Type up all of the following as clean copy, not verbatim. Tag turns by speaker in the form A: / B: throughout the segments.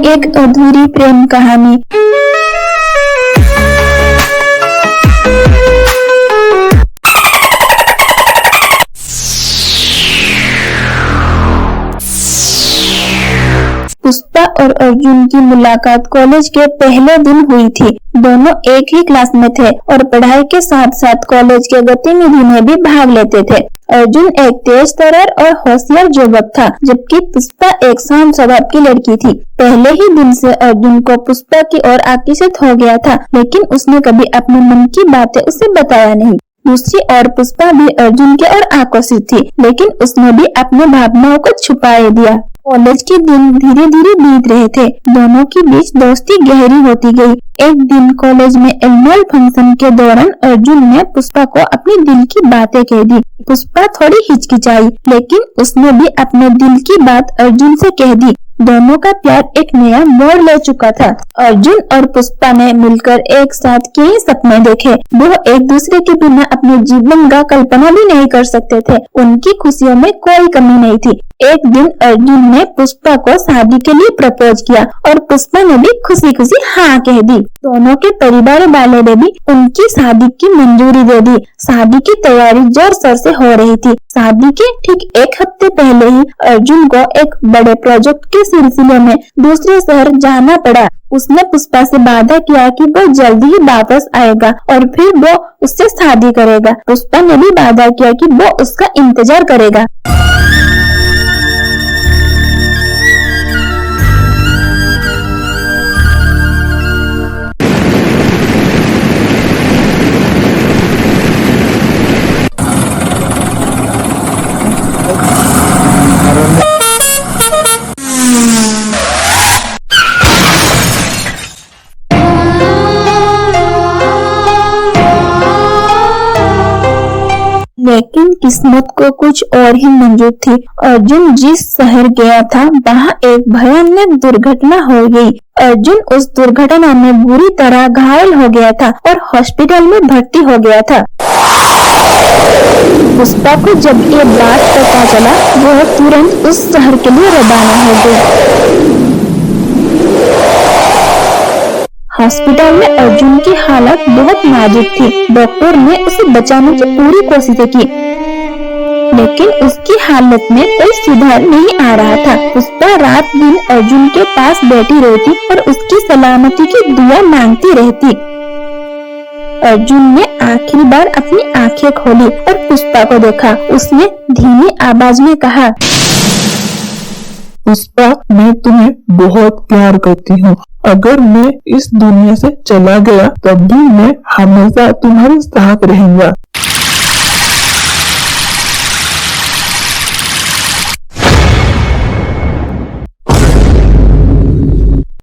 A: एक अधूरी प्रेम कहानी। पुष्पा और अर्जुन की मुलाकात कॉलेज के पहले दिन हुई थी। दोनों एक ही क्लास में थे और पढ़ाई के साथ साथ कॉलेज के गतिविधि में भी भाग लेते थे। अर्जुन एक तेज तर्रार और होशियार युवक था, जबकि पुष्पा एक शांत स्वभाव की लड़की थी। पहले ही दिन से अर्जुन को पुष्पा की ओर आकर्षित हो गया था, लेकिन उसने कभी अपने मन की बातें उसे बताया नहीं। दूसरी ओर पुष्पा भी अर्जुन की ओर आकर्षित थी, लेकिन उसने भी अपनी भावनाओं को छुपाए दिया। कॉलेज के दिन धीरे धीरे बीत रहे थे। दोनों के बीच दोस्ती गहरी होती गई। एक दिन कॉलेज में एनुअल फंक्शन के दौरान अर्जुन ने पुष्पा को अपनी दिल की बातें कह दी। पुष्पा थोड़ी हिचकिचाई, लेकिन उसने भी अपने दिल की बात अर्जुन से कह दी। दोनों का प्यार एक नया मोड़ ले चुका था। अर्जुन और पुष्पा ने मिलकर एक साथ कई सपने देखे। वो एक दूसरे के बिना अपने जीवन का कल्पना भी नहीं कर सकते थे। उनकी खुशियों में कोई कमी नहीं थी। एक दिन अर्जुन ने पुष्पा को शादी के लिए प्रपोज किया और पुष्पा ने भी खुशी खुशी हाँ कह दी। दोनों के परिवार वालों ने भी उनकी शादी की मंजूरी दे दी। शादी की तैयारी जोर शोर से हो रही थी। शादी के ठीक एक हफ्ते पहले ही अर्जुन को एक बड़े प्रोजेक्ट के सिलसिले में दूसरे शहर जाना पड़ा। उसने पुष्पा से वादा किया कि वो जल्दी ही वापस आएगा और फिर वो उससे शादी करेगा। पुष्पा ने भी वादा किया कि वो उसका इंतजार करेगा। लेकिन किस्मत को कुछ और ही मंजूर थी। अर्जुन जिस शहर गया था, वहाँ एक भयानक दुर्घटना हो गई। अर्जुन उस दुर्घटना में बुरी तरह घायल हो गया था और हॉस्पिटल में भर्ती हो गया था। पुष्पा को जब ये बात पता चला, वह तुरंत उस शहर के लिए रवाना हो गई। हॉस्पिटल में अर्जुन की हालत बहुत नाजुक थी। डॉक्टर ने उसे बचाने की पूरी कोशिश की, लेकिन उसकी हालत में कोई सुधार नहीं आ रहा था। पुष्पा रात दिन अर्जुन के पास बैठी रहती और उसकी सलामती की दुआ मांगती रहती। अर्जुन ने आखिरी बार अपनी आंखें खोली और पुष्पा को देखा। उसने धीमी आवाज में कहा,
B: पुष्पा, मैं तुम्हें बहुत प्यार करती हूँ। अगर मैं इस दुनिया से चला गया, तब भी मैं हमेशा तुम्हारे साथ रहूंगा।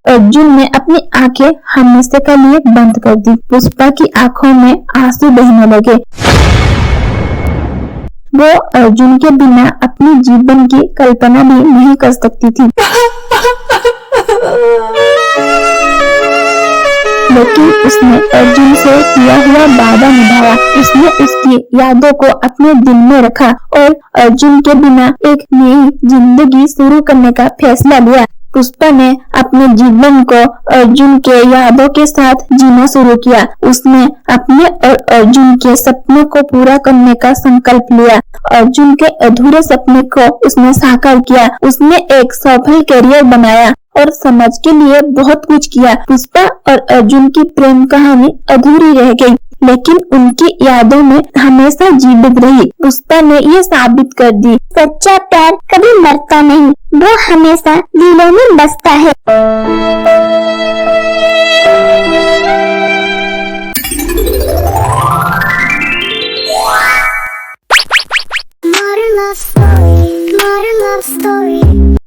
A: अर्जुन ने अपनी आंखें हमेशा के लिए बंद कर दी। पुष्पा की आंखों में आंसू बहने लगे। वो अर्जुन के बिना अपने जीवन की कल्पना भी नहीं कर सकती थी। लेकिन उसने अर्जुन से किया हुआ वादा निभाया। उसने उसकी यादों को अपने दिल में रखा और अर्जुन के बिना एक नई जिंदगी शुरू करने का फैसला लिया। पुष्पा ने अपने जीवन को अर्जुन के यादों के साथ जीना शुरू किया। उसने अपने और अर्जुन के सपनों को पूरा करने का संकल्प लिया। अर्जुन के अधूरे सपने को उसने साकार किया। उसने एक सफल करियर बनाया और समाज के लिए बहुत कुछ किया। पुष्पा और अर्जुन की प्रेम कहानी अधूरी रह गई, लेकिन उनकी यादों में हमेशा जीवित रही। पुष्पा ने ये साबित कर दी, सच्चा प्यार कभी मरता नहीं, वो हमेशा दिलों में बसता है।